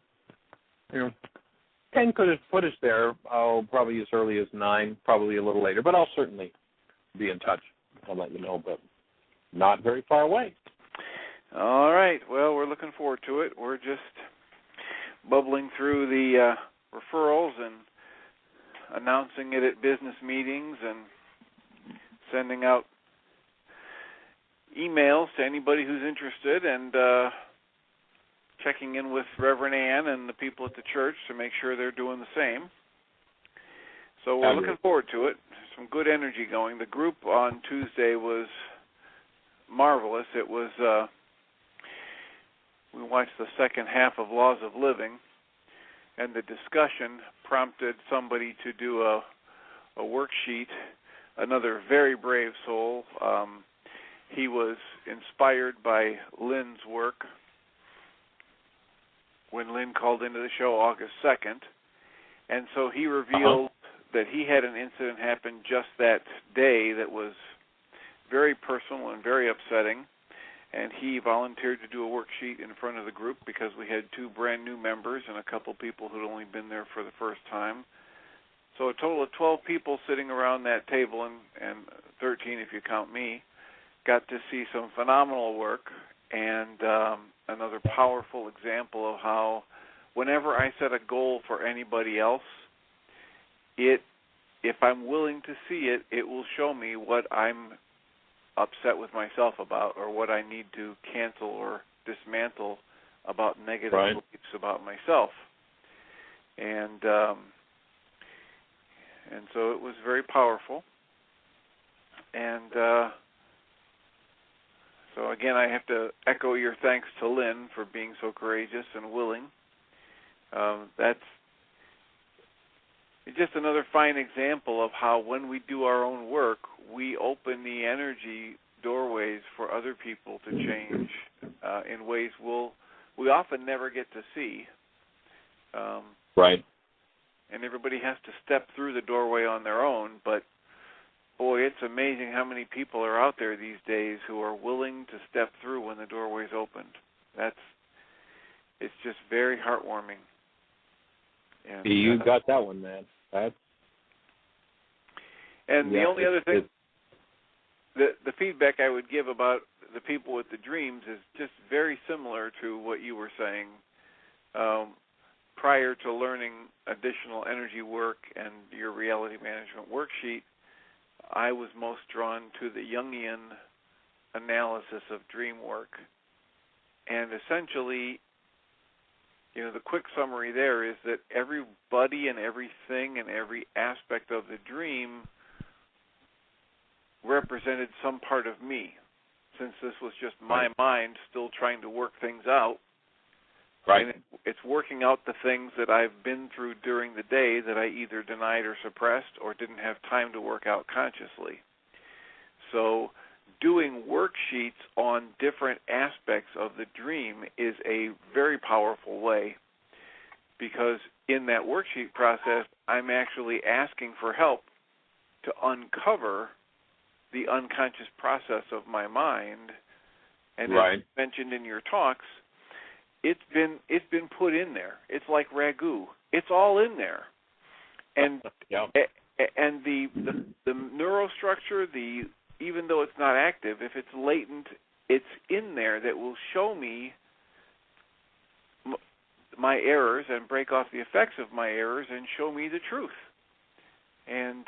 [SPEAKER 5] 10 could have put us there, probably as early as 9, probably a little later. But I'll certainly be in touch. I'll let you know, but not very far away.
[SPEAKER 6] All right. Well, we're looking forward to it. We're just bubbling through the referrals and announcing it at business meetings and sending out emails to anybody who's interested and checking in with Reverend Ann and the people at the church to make sure they're doing the same. So we're looking forward to it. Some good energy going. The group on Tuesday was marvelous. It was, we watched the second half of Laws of Living, and the discussion prompted somebody to do a worksheet, another very brave soul. He was inspired by Lynn's work when Lynn called into the show August 2nd, and so he revealed that he had an incident happen just that day that was very personal and very upsetting, and he volunteered to do a worksheet in front of the group because we had 2 brand new members and a couple people who'd only been there for the first time. So a total of 12 people sitting around that table, and 13 if you count me, got to see some phenomenal work and another powerful example of how whenever I set a goal for anybody else, if I'm willing to see it, it will show me what I'm upset with myself about or what I need to cancel or dismantle about negative beliefs about myself. And so it was very powerful. And so again, I have to echo your thanks to Lynn for being so courageous and willing. That's just another fine example of how when we do our own work, we open the energy doorways for other people to change in ways we often never get to see.
[SPEAKER 5] Right.
[SPEAKER 6] And everybody has to step through the doorway on their own, but boy, it's amazing how many people are out there these days who are willing to step through when the doorway's opened. It's just very heartwarming. And,
[SPEAKER 5] you got that one, man.
[SPEAKER 6] The only other thing, the feedback I would give about the people with the dreams is just very similar to what you were saying. Prior to learning additional energy work and your reality management worksheet, I was most drawn to the Jungian analysis of dream work. And essentially, the quick summary there is that everybody and everything and every aspect of the dream represented some part of me, since this was just my mind still trying to work things out.
[SPEAKER 5] Right.
[SPEAKER 6] And it's working out the things that I've been through during the day that I either denied or suppressed or didn't have time to work out consciously. So doing worksheets on different aspects of the dream is a very powerful way, because in that worksheet process, I'm actually asking for help to uncover the unconscious process of my mind. And as you mentioned in your talks, it's been put in there. It's like ragu. It's all in there. And and the neurostructure, even though it's not active, if it's latent, it's in there that will show me my errors and break off the effects of my errors and show me the truth. And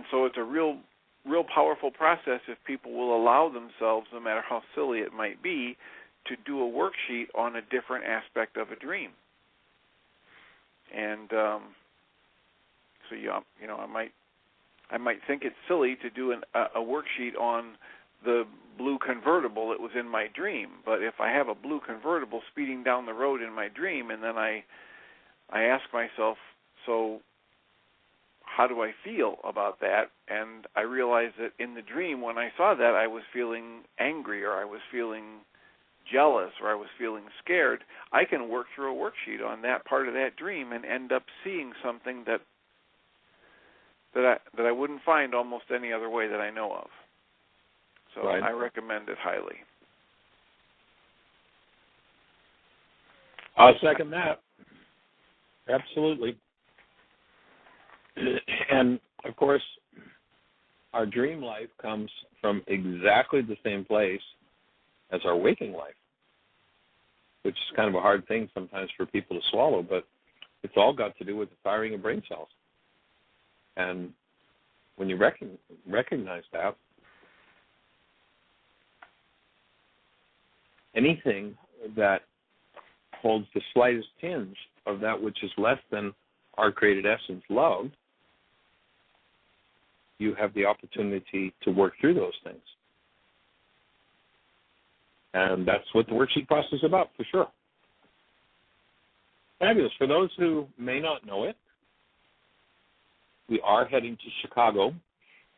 [SPEAKER 6] so it's a real powerful process if people will allow themselves, no matter how silly it might be, to do a worksheet on a different aspect of a dream. And so I might think it's silly to do a worksheet on the blue convertible that was in my dream, but if I have a blue convertible speeding down the road in my dream, and then I ask myself, so how do I feel about that? And I realized that in the dream, when I saw that, I was feeling angry, or I was feeling jealous, or I was feeling scared. I can work through a worksheet on that part of that dream and end up seeing something that I wouldn't find almost any other way that I know of. So I recommend it highly.
[SPEAKER 5] I'll second that. Absolutely. And, of course, our dream life comes from exactly the same place as our waking life, which is kind of a hard thing sometimes for people to swallow, but it's all got to do with the firing of brain cells. And when you recognize that, anything that holds the slightest tinge of that which is less than our created essence, love, you have the opportunity to work through those things. And that's what the worksheet process is about, for sure. Fabulous. For those who may not know it, we are heading to Chicago,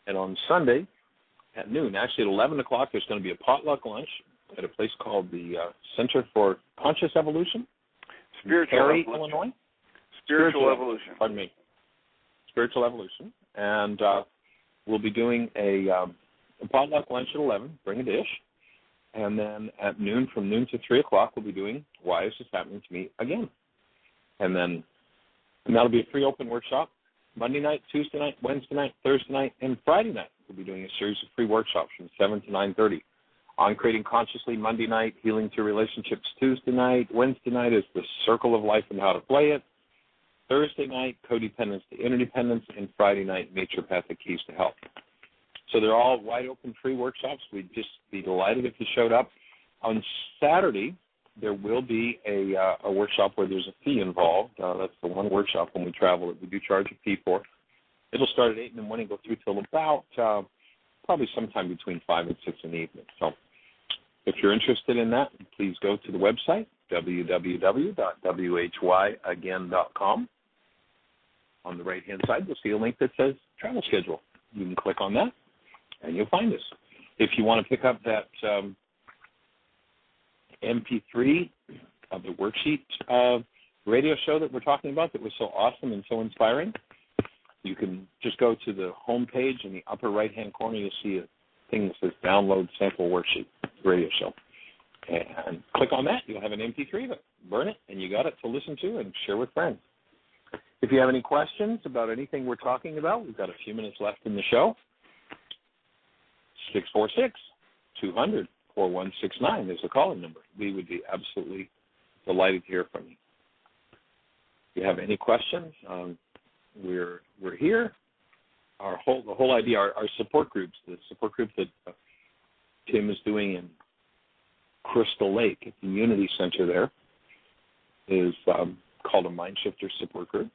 [SPEAKER 5] and on Sunday at noon, actually at 11 o'clock, there's going to be a potluck lunch at a place called the Center for Conscious Evolution,
[SPEAKER 6] Spiritual Evolution.
[SPEAKER 5] Illinois.
[SPEAKER 6] Spiritual Evolution.
[SPEAKER 5] Pardon me. Spiritual Evolution. And we'll be doing a potluck lunch at 11, bring a dish. And then at noon, from noon to 3 o'clock, we'll be doing Why Is This Happening to Me Again? And that'll be a free open workshop. Monday night, Tuesday night, Wednesday night, Thursday night, and Friday night. We'll be doing a series of free workshops from 7 to 9:30. On Creating Consciously Monday night, Healing Through Relationships Tuesday night. Wednesday night is The Circle of Life and How to Play It. Thursday night, Codependence to Interdependence. And Friday night, Naturopathic Keys to Health. So they're all wide open free workshops. We'd just be delighted if you showed up. On Saturday, there will be a workshop where there's a fee involved. That's the one workshop when we travel that we do charge a fee for. It'll start at 8 in the morning, go through till about probably sometime between 5 and 6 in the evening. So if you're interested in that, please go to the website, www.whyagain.com. On the right-hand side, you'll see a link that says Travel Schedule. You can click on that, and you'll find us. If you want to pick up that MP3 of the worksheet radio show that we're talking about that was so awesome and so inspiring, you can just go to the home page in the upper right-hand corner. You'll see a thing that says Download Sample Worksheet Radio Show. And click on that. You'll have an MP3 of it. Burn it, and you got it to listen to and share with friends. If you have any questions about anything we're talking about, we've got a few minutes left in the show. 646-200-4169 is the call-in number. We would be absolutely delighted to hear from you. If you have any questions, we're here. The whole idea, our support groups, the support group that Tim is doing in Crystal Lake at the Unity Center there, is called a MindShifters support group.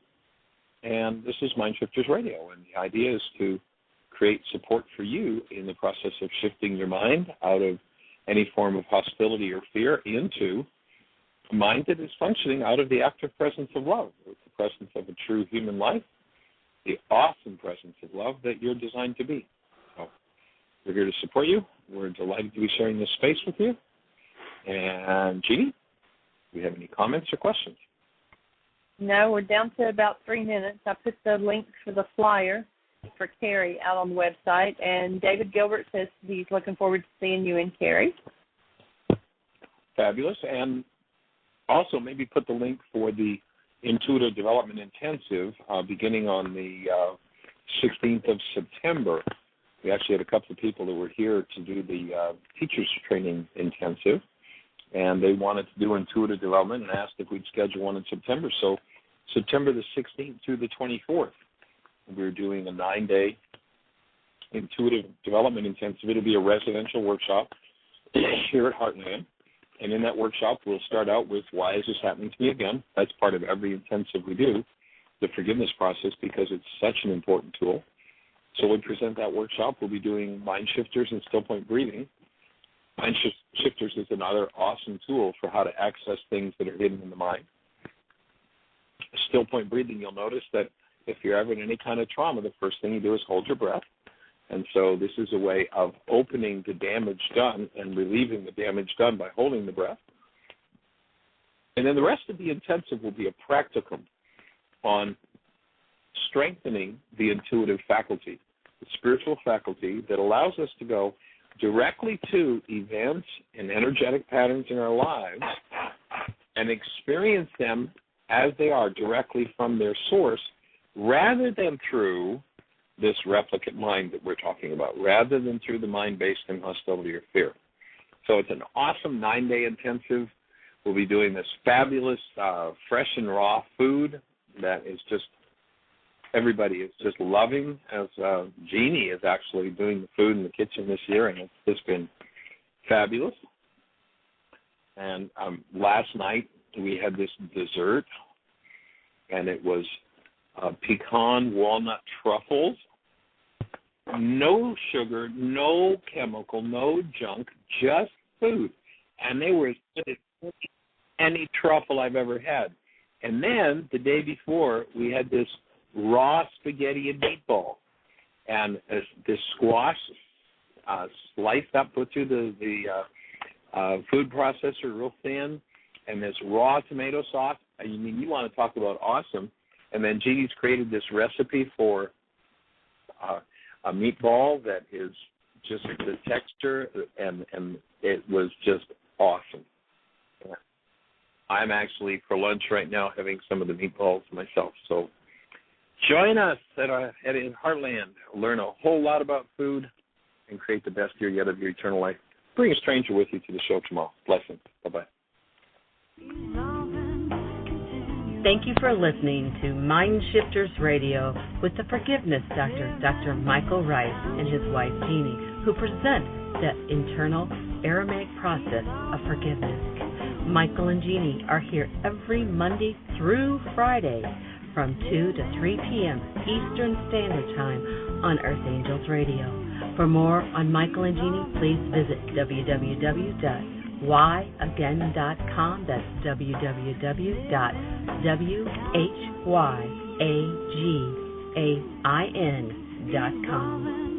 [SPEAKER 5] And this is MindShifters Radio. And the idea is to create support for you in the process of shifting your mind out of any form of hostility or fear into a mind that is functioning out of the active presence of love. It's the presence of a true human life, the awesome presence of love that you're designed to be. So we're here to support you. We're delighted to be sharing this space with you. And Jeanie, do you have any comments or questions?
[SPEAKER 4] No, we're down to about 3 minutes. I put the link for the flyer for Carrie out on the website, and David Gilbert says he's looking forward to seeing you and Carrie.
[SPEAKER 5] Fabulous. And also maybe put the link for the Intuitive Development Intensive beginning on the 16th of September. We actually had a couple of people that were here to do the Teachers Training Intensive, and they wanted to do intuitive development and asked if we'd schedule one in September. So September the 16th through the 24th, we're doing a 9-day intuitive development intensive. It'll be a residential workshop here at Heartland. And in that workshop, we'll start out with why is this happening to me again? That's part of every intensive we do, the forgiveness process, because it's such an important tool. So we'll present that workshop. We'll be doing mind shifters and still point breathing. Mind shifters is another awesome tool for how to access things that are hidden in the mind. Still point breathing, you'll notice that if you're ever in any kind of trauma, the first thing you do is hold your breath. And so this is a way of opening the damage done and relieving the damage done by holding the breath. And then the rest of the intensive will be a practicum on strengthening the intuitive faculty, the spiritual faculty that allows us to go directly to events and energetic patterns in our lives and experience them as they are directly from their source, rather than through this replicate mind that we're talking about, rather than through the mind based in hostility or fear. So it's an awesome 9-day intensive. We'll be doing this fabulous fresh and raw food that is just, everybody is just loving, as Jeanie is actually doing the food in the kitchen this year, and it's just been fabulous. And last night we had this dessert, and it was pecan walnut truffles. No sugar, no chemical, no junk, just food. And they were as good as any truffle I've ever had. And then the day before, we had this raw spaghetti and meatball. And this squash sliced up, put through the food processor real thin, and this raw tomato sauce. I mean, you want to talk about awesome. And then Jeannie's created this recipe for a meatball that is just the texture, and it was just awesome. I'm actually for lunch right now having some of the meatballs myself. So join us in Heartland. Learn a whole lot about food and create the best year yet of your eternal life. Bring a stranger with you to the show tomorrow. Blessings. Bye-bye.
[SPEAKER 2] Thank you for listening to MindShifters Radio with the Forgiveness Doctor, Dr. Michael Ryce, and his wife Jeanie, who present the internal Aramaic process of forgiveness. Michael and Jeanie are here every Monday through Friday from 2 to 3 p.m. Eastern Standard Time on Earth Angels Radio. For more on Michael and Jeanie, please visit www.whyagain.com. That's www.whyagain.com.